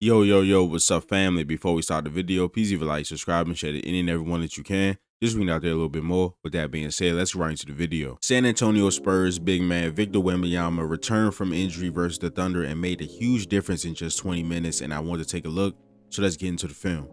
Yo, what's up, family? Before we start the video, please leave a like, subscribe, and share to any and everyone that you can. Just read out there a little bit more. With that being said, let's get right into the video. San Antonio Spurs big man Victor Wembanyama returned from injury versus the Thunder and made a huge difference in just 20 minutes, and I wanted to take a look, so let's get into the film.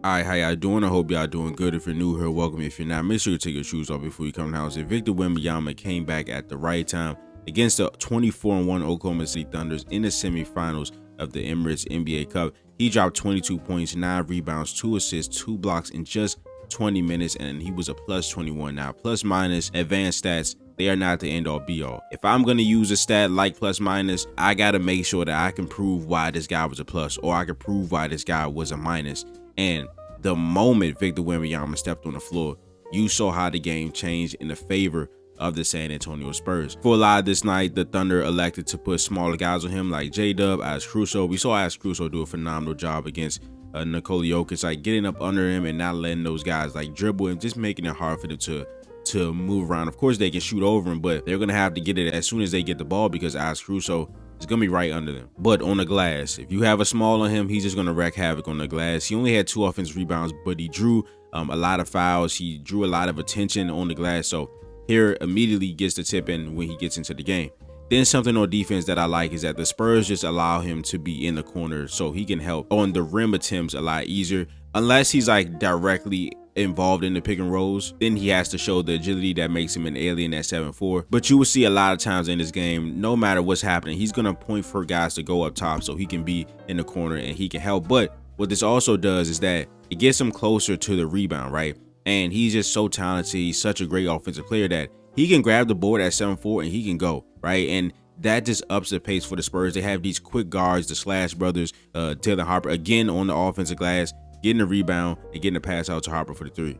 Alright, how y'all doing? I hope y'all doing good. If you're new here, welcome. If you're not, make sure you take your shoes off before you come in the house. And Victor Wembanyama came back at the right time against the 24-1 Oklahoma City Thunders in the semifinals of the Emirates NBA Cup. He dropped 22 points, 9 rebounds, 2 assists, 2 blocks in just 20 minutes, and he was a plus 21. Now, plus minus advanced stats, they are not the end all be all. If I'm going to use a stat like plus minus, I got to make sure that I can prove why this guy was a plus, or I can prove why this guy was a minus. And the moment Victor Wembanyama stepped on the floor, you saw how the game changed in the favor of the San Antonio Spurs. For a lot of this night, the Thunder elected to put smaller guys on him like J-Dub, Alex Caruso. We saw Alex Caruso do a phenomenal job against Nikola Jokic, like getting up under him and not letting those guys like dribble and just making it hard for them to move around. Of course, they can shoot over him, but they're going to have to get it as soon as they get the ball because Alex Caruso is going to be right under them. But on the glass, if you have a small on him, he's just going to wreak havoc on the glass. He only had 2 offensive rebounds, but he drew a lot of fouls. He drew a lot of attention on the glass. So here immediately gets the tip in when he gets into the game. Then something on defense that I like is that the Spurs just allow him to be in the corner so he can help on the rim attempts a lot easier. Unless he's like directly involved in the pick and rolls, then he has to show the agility that makes him an alien at 7'4". But you will see a lot of times in this game, no matter what's happening, he's going to point for guys to go up top so he can be in the corner and he can help. But what this also does is that it gets him closer to the rebound, right? And he's just so talented. He's such a great offensive player that he can grab the board at 7'4" and he can go, right? And that just ups the pace for the Spurs. They have these quick guards, the Slash brothers, Taylor Harper, again on the offensive glass, getting the rebound and getting the pass out to Harper for the 3.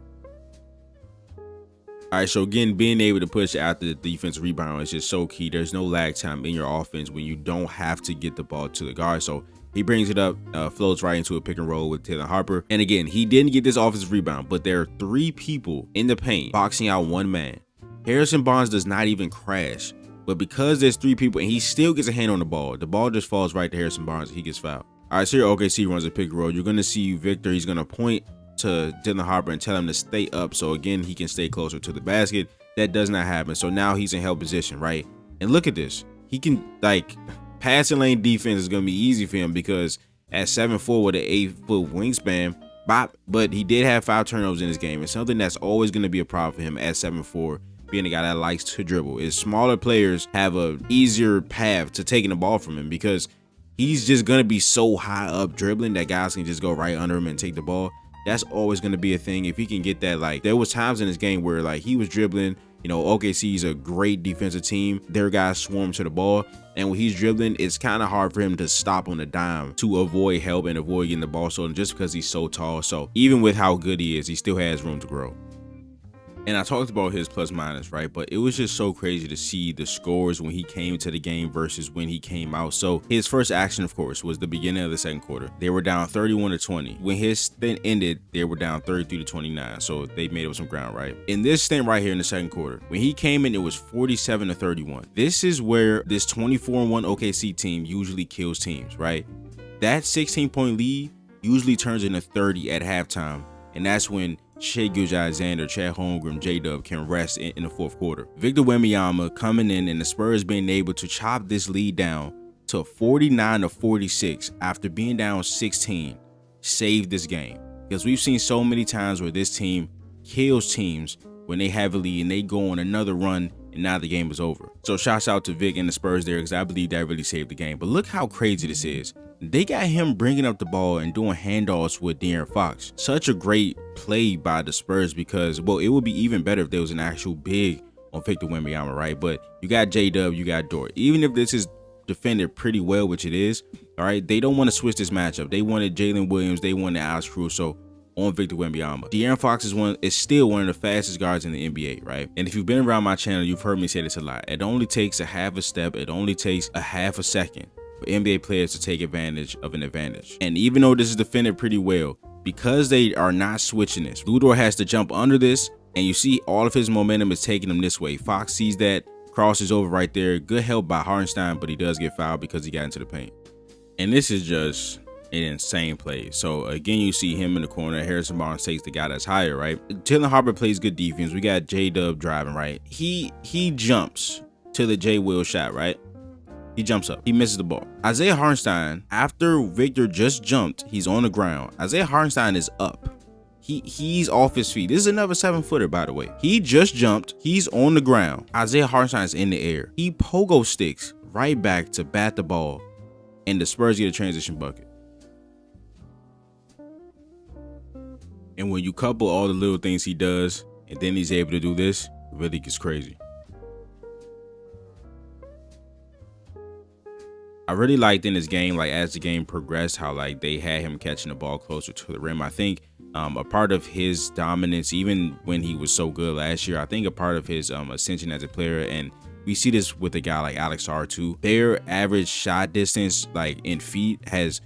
All right, so again, being able to push after the defensive rebound is just so key. There's no lag time in your offense when you don't have to get the ball to the guard. So he brings it up, floats right into a pick and roll with Taylor Harper. And again, he didn't get this offensive rebound, but there are 3 people in the paint boxing out 1 man. Harrison Barnes does not even crash, but because there's 3 people and he still gets a hand on the ball just falls right to Harrison Barnes and he gets fouled. All right, so here OKC runs a pick and roll. You're going to see Victor. He's going to point to Dylan Harper and tell him to stay up. So again, he can stay closer to the basket. That does not happen. So now he's in help position, right? And look at this. He can passing lane defense is going to be easy for him because at 7'4" with an 8-foot wingspan, but he did have 5 turnovers in this game. It's something that's always going to be a problem for him at 7'4", being a guy that likes to dribble. Is smaller players have a easier path to taking the ball from him because he's just going to be so high up dribbling that guys can just go right under him and take the ball. That's always going to be a thing. If he can get that, like there was times in this game where like he was dribbling, you know, OKC's a great defensive team. Their guys swarm to the ball. And when he's dribbling, it's kind of hard for him to stop on the dime to avoid help and avoid getting the ball stolen just because he's so tall. So even with how good he is, he still has room to grow. And I talked about his plus minus, right? But it was just so crazy to see the scores when he came to the game versus when he came out. So his first action, of course, was the beginning of the second quarter. They were down 31-20. When his stint ended, they were down 33-29. So they made up some ground, right? In this stint right here in the second quarter, when he came in, it was 47-31. This is where this 24-1 OKC team usually kills teams, right? That 16-point lead usually turns into 30 at halftime. And that's when Shai Gilgeous-Alexander, Chad Holmgren, J-Dub can rest in the fourth quarter. Victor Wembanyama coming in and the Spurs being able to chop this lead down to 49-46 after being down 16 saved this game. Because we've seen so many times where this team kills teams when they have a lead and they go on another run and now the game is over. So shouts out to Vic and the Spurs there because I believe that really saved the game. But look how crazy this is. They got him bringing up the ball and doing handoffs with De'Aaron Fox. Such a great play by the Spurs because, well, it would be even better if there was an actual big on Victor Wembanyama, right? But you got J-Dub, you got Dort. Even if this is defended pretty well, which it is, all right, they don't want to switch this matchup. They wanted Jalen Williams, they wanted Alex Caruso on Victor Wembanyama. De'Aaron Fox is still one of the fastest guards in the NBA, right? And if you've been around my channel, you've heard me say this a lot. It only takes a half a step. It only takes a half a second for NBA players to take advantage of an advantage. And even though this is defended pretty well, because they are not switching this, Ludor has to jump under this, and you see all of his momentum is taking him this way. Fox sees that, crosses over right there. Good help by Hartenstein, but he does get fouled because he got into the paint. And this is just an insane play. So again, you see him in the corner. Harrison Barnes takes the guy that's higher, right? Taylor Harper plays good defense. We got J-Dub driving, right? He jumps to the J. Will shot, right? He jumps up. He misses the ball. Isaiah Hartenstein, after Victor just jumped, he's on the ground. Isaiah Hartenstein is up. He's off his feet. This is another 7-footer, by the way. He just jumped. He's on the ground. Isaiah Hartenstein is in the air. He pogo sticks right back to bat the ball, and the Spurs get a transition bucket. And when you couple all the little things he does, and then he's able to do this, it really gets crazy. I really liked in this game, like as the game progressed, how like they had him catching the ball closer to the rim. I think a part of his dominance, even when he was so good last year, I think a part of his ascension as a player, and we see this with a guy like Alex R too, their average shot distance, like in feet, has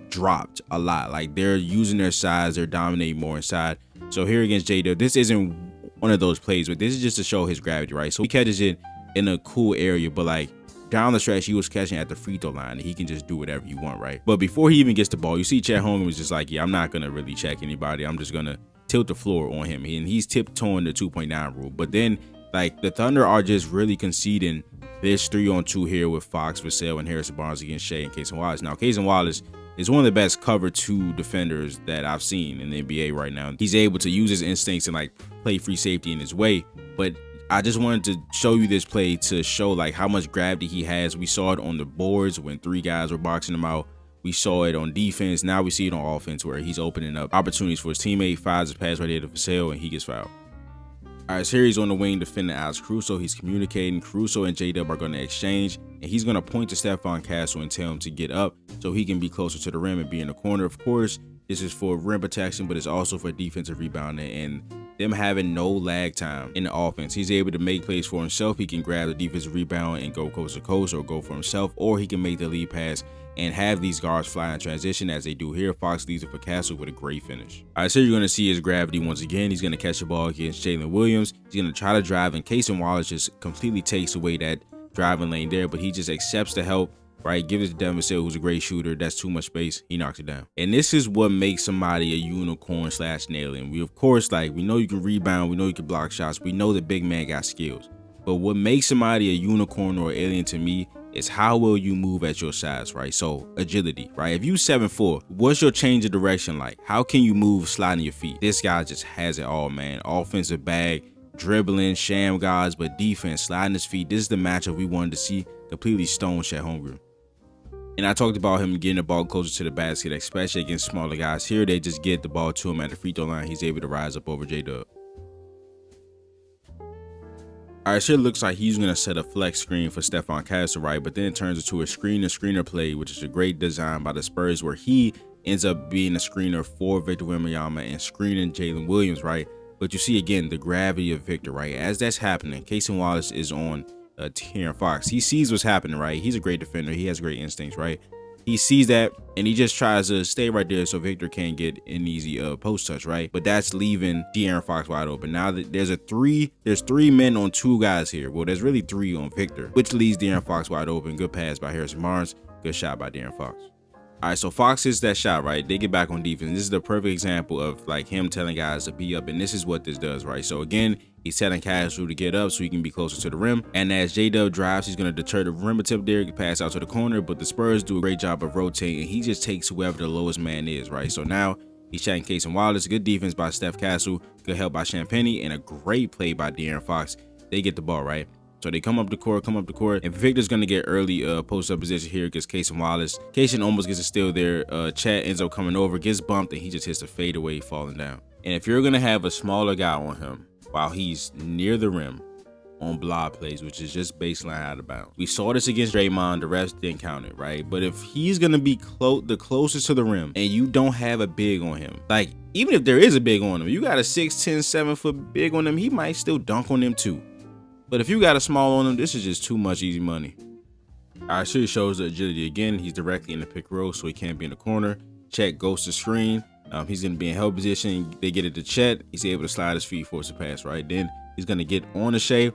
dropped a lot. Like they're using their size, they're dominating more inside. So here against J-Dub, this isn't one of those plays, but this is just to show his gravity, right? So he catches it in a cool area, but like down the stretch, he was catching at the free throw line, and he can just do whatever you want, right? But before he even gets the ball, you see Chet Holmgren was just like, yeah, I'm not going to really check anybody. I'm just going to tilt the floor on him. And he's tiptoeing the 2.9 rule. But then, like, the Thunder are just really conceding this 3-on-2 here with Fox, Vassell, and Harrison Barnes against Shea and Cason Wallace. Now, Cason Wallace is one of the best cover 2 defenders that I've seen in the NBA right now. He's able to use his instincts and, like, play free safety in his way, but I just wanted to show you this play to show like how much gravity he has. We saw it on the boards when 3 guys were boxing him out. We saw it on defense. Now we see it on offense where he's opening up opportunities for his teammate, fires his pass right there to Vassell, and he gets fouled. All right, so here he's on the wing defending Alex Caruso. He's communicating. Caruso and J-Dub are going to exchange, and he's going to point to Stephon Castle and tell him to get up so he can be closer to the rim and be in the corner. Of course, this is for rim protection, but it's also for defensive rebounding and them having no lag time in the offense. He's able to make plays for himself. He can grab the defensive rebound and go coast to coast or go for himself, or he can make the lead pass and have these guards fly in transition as they do here. Fox leaves it for Castle with a great finish. All right, so you're going to see his gravity once again. He's going to catch the ball against Jalen Williams. He's going to try to drive, and Cason Wallace just completely takes away that driving lane there, but he just accepts the help, right? Give it to Devin Vassell, who's a great shooter. That's too much space. He knocks it down. And this is what makes somebody a unicorn / alien. We, of course, like, we know you can rebound. We know you can block shots. We know the big man got skills. But what makes somebody a unicorn or alien to me is how will you move at your size, right? So agility, right? If you 7'4", what's your change of direction like? How can you move sliding your feet? This guy just has it all, man. Offensive bag, dribbling, sham guys, but defense, sliding his feet. This is the matchup we wanted to see. Completely stone Chet Holmgren. And I talked about him getting the ball closer to the basket, especially against smaller guys. Here, they just get the ball to him at the free throw line. He's able to rise up over J-Dub. All right, so it looks like he's going to set a flex screen for Stephon Castle, right? But then it turns into a screener play, which is a great design by the Spurs, where he ends up being a screener for Victor Wembanyama and screening Jalen Williams, right? But you see, again, the gravity of Victor, right? As that's happening, Cason Wallace is on De'Aaron Fox. He sees what's happening, right? He's a great defender. He has great instincts, right? He sees that, and he just tries to stay right there so Victor can't get an easy post touch, right? But that's leaving De'Aaron Fox wide open. Now that there's 3 men on 2 guys here. Well, there's really 3 on Victor, which leaves De'Aaron Fox wide open. Good pass by Harrison Barnes. Good shot by De'Aaron Fox. All right, so Fox hits that shot, right? They get back on defense. This is the perfect example of like him telling guys to be up, and this is what this does, right? So again, he's telling Castle to get up so he can be closer to the rim. And as J-Dub drives, he's going to deter the rim attempt there, pass out to the corner, but the Spurs do a great job of rotating, and he just takes whoever the lowest man is, right? So now he's chatting Cason Wallace. Good defense by Steph Castle, good help by Champagnie, and a great play by De'Aaron Fox. They get the ball, right? So they come up the court, and Victor's going to get early post-up position here against Cason Wallace. Cason almost gets a steal there. Chat ends up coming over, gets bumped, and he just hits a fadeaway falling down. And if you're going to have a smaller guy on him while he's near the rim on block plays, which is just baseline out of bounds. We saw this against Draymond. The refs didn't count it, right? But if he's going to be the closest to the rim and you don't have a big on him, like even if there is a big on him, you got a 6'10", 7-foot big on him, he might still dunk on him too. But if you got a small on him, this is just too much easy money. All right, so he shows the agility again. He's directly in the pick row, so he can't be in the corner. Chet goes to screen. He's going to be in help position. They get it to Chet. He's able to slide his feet, force a pass, right? Then he's going to get on to Shea,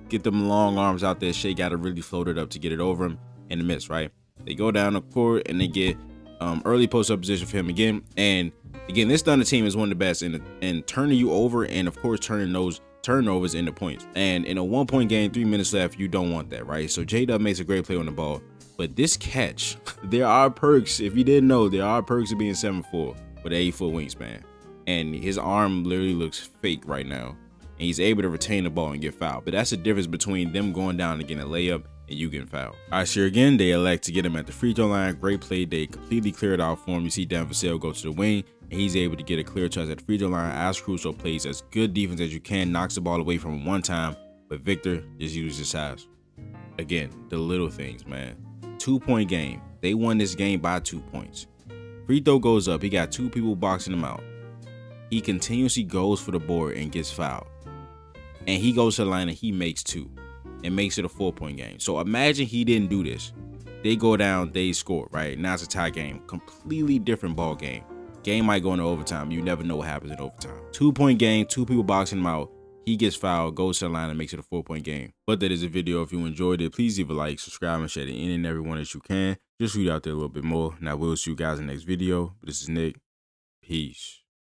get them long arms out there. Shea got to really float it up to get it over him and miss, right? They go down the court and they get Early post up position for him again. And again, this Thunder team is one of the best in turning you over, and of course turning those turnovers into points. And in a 1-point game, 3 minutes left, you don't want that, right? So J-Dub makes a great play on the ball. But this catch, there are perks. If you didn't know, there are perks of being 7'4" with an 8-foot wingspan. And his arm literally looks fake right now. And he's able to retain the ball and get fouled. But that's the difference between them going down and getting a layup and you getting fouled. All right, so again, they elect to get him at the free throw line. Great play. They completely cleared out for him. You see Dan Vassell go to the wing, and he's able to get a clear touch at the free throw line. As Crusoe plays as good defense as you can, knocks the ball away from him one time, but Victor just uses his size. Again, the little things, man. 2-point game. They won this game by 2 points. Free throw goes up. He got 2 people boxing him out. He continuously goes for the board and gets fouled. And he goes to the line and he makes 2 and makes it a 4-point game. So imagine he didn't do this. They go down, they score, right? Now it's a tie game. Completely different ball game. Game might go into overtime. You never know what happens in overtime. 2-point game, 2 people boxing him out. He gets fouled, goes to the line, and makes it a 4-point game. But that is a video. If you enjoyed it, please leave a like, subscribe, and share to any and everyone that you can. Just read out there a little bit more. And I will see you guys in the next video. But this is Nick. Peace.